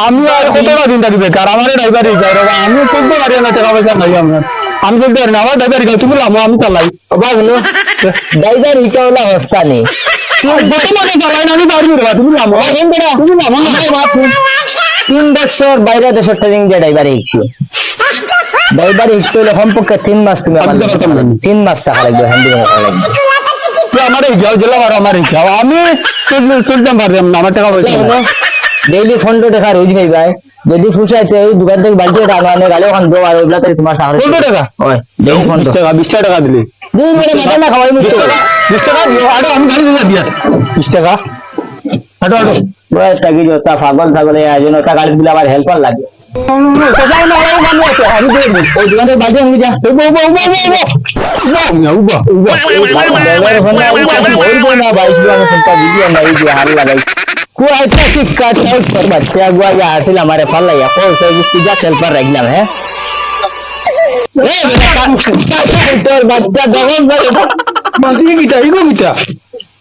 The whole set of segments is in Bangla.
আমি আর কতটা দিন থাকি বেকার, আমার ড্রাইভারই আমি চলতে পারি না, টাকা পয়সা নাই আমার, আমি চলতে পারি না, আমার ড্রাইভার তুমি লামো আমি চালাই ড্রাইভার ইটা হলো অবস্থা নেই বর্তমানে চালাই না, আমি পারবি রে তুমি লামো, তুমি লামো 3 বছর বাইরে দেশের ট্রেনিং দিয়ে ড্রাইভারে শিখছি। ড্রাইভারে শিখতে হলে কমপক্ষে 3 মাস তুমি 3 মাস টাকা লাগবে, হ্যান্ডি টাকা লাগবে। আমার এই যাও জেলা আমার এই যাও, আমি চলতে পারলাম না, আমার টাকা পয়সা ডেইলি 15 টাকা রোজ ভাই ভাই, যদি ফুসাইতে ওই দোকান থেকে বাড়িতে টাকা আনে গালে ওখান দেবো, আর ওইগুলা থেকে তোমার সাহায্য 15 টাকা হয় 20 টাকা 20 টাকা দিলি 20 টাকা খাওয়াই মুক্ত 20 টাকা আরো আমি গাড়ি দিয়ে দিয়া 20 টাকা হাঁটো হাঁটো টাকি জোতা পাগল ছাগলে আয়োজন ওটা গাড়ি দিলে আবার হেল্পার লাগে। हमारे फल हेल्पर रखना है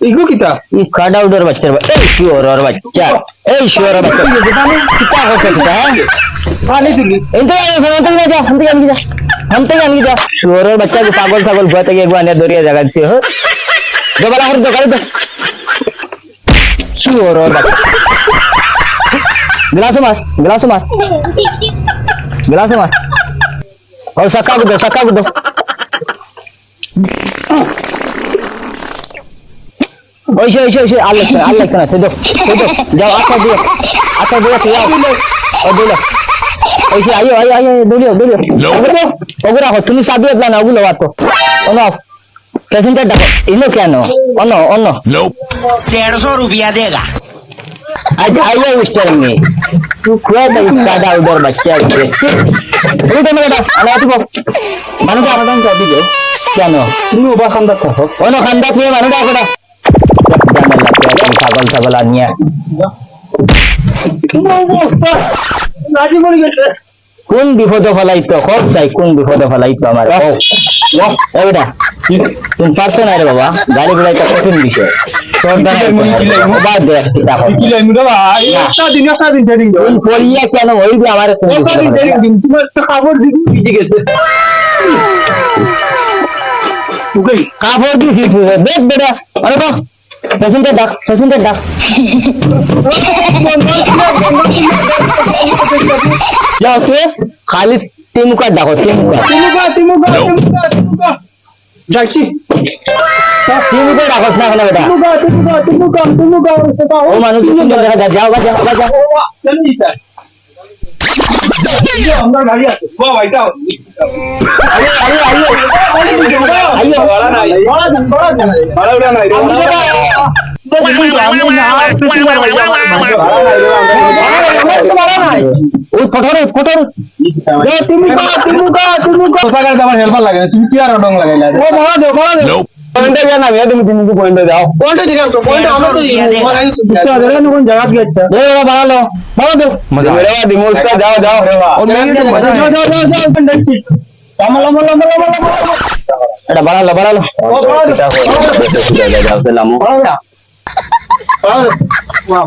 इगो किता कट आउटर बच्चा श्योर और बच्चा श्योर और बच्चा कितना हो सकता है पानी दिल्ली हम तक श्योर और बच्चा को पागल पागल हुआ तक एक बार दौरिया जगह से हो दो बड़ा दो कर दो श्योर और बच्चा गिलास मार और सक्का को दो ওইসে আল্লাহ না সে দো যাও আচ্ছা দিও ও দিলো ওইসে আইও দলিও ওগুলো রাখো তুমি চাবি এগুলা না ওগুলো বাতো অন প্যাসেঞ্জার ডাকো এলো কেন অন 150 रुपया देगा आइए मिस्टर में तू क्या दादा उधर बच्चा है ওই তো মেয়েটা আনা আসবো মানুষ আরাম করে দিও কেন তুমি ওবা খান্দা থাকো অন খান্দা নিয়ে মানুষ ডাকোটা ছাগল ছাগল আনিয়া কোন বিপদ ফেলাইতো সব চাই কোন বিপদ ফেলাইতো আমার বেটা তুমি পারছো না রে বাবা গাড়ি ঘোড়াইটা কঠিন বিষয় কেন ওই আমার কাপড় দিয়েছি দেখ বেটা আরে বাহ প্যাসেঞ্জার ডাক যাও কে খালি তিমুকা ডাকো তিমুকা যাচ্ছি তিমুকা ডাকস না কেন বেটা ও মানুষ দেখা যায় যাও আমার গাড়ি আছে বাহ ভাইটা হেল্পার লাগে তুমি কি আর রং লাগাইলা পয়েন্ট দাও বাড়ালো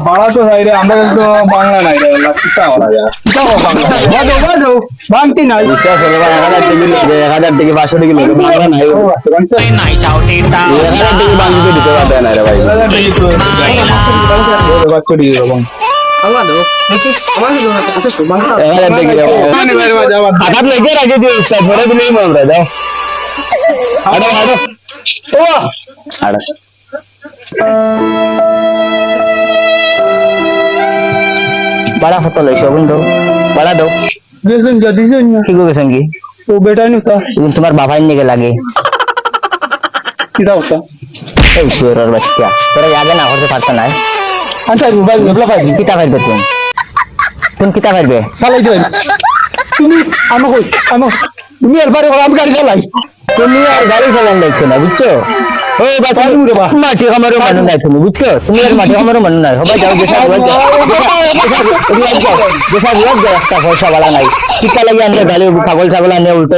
বাড়া তো নাই রে আমরা তো বাংলা নাই রে ভাঙতি নাই 1000 থেকে 500 টাকা বাংলা নাই नहीं चाउटीटा 1000 টাকা বাংলা দিতে পারবে না রে ভাই 1000 টাকা হাত লেগে রাখে দিও ধরে দিলেই আমরা দাও बड़ा होटल है बंधु बड़ा दो ठीक हो संगी तो बेटा नहीं था तुम्हारे बाबा ने के लागे कितना होता ए श्योर और बच्चा तेरा आगे ना होते पाता ना अच्छा मोबाइल में लगा दी कितना कर तुम कितना कर बे साला जो তুমি তুমি এরপরে আমি গাড়ি চালাই তুমি আর গাড়ি চালান দেখছো না বুঝছো ওই বাবা মাটি আমারও মানুষ নাই তুমি বুঝছো তুমি আর মাটি আমারও মানুষ নাই সবাই যাও যেসা একটা পয়সা বাড়া নাই কিতা লাগে আনলে গাড়ি ছাগল আনে উল্টো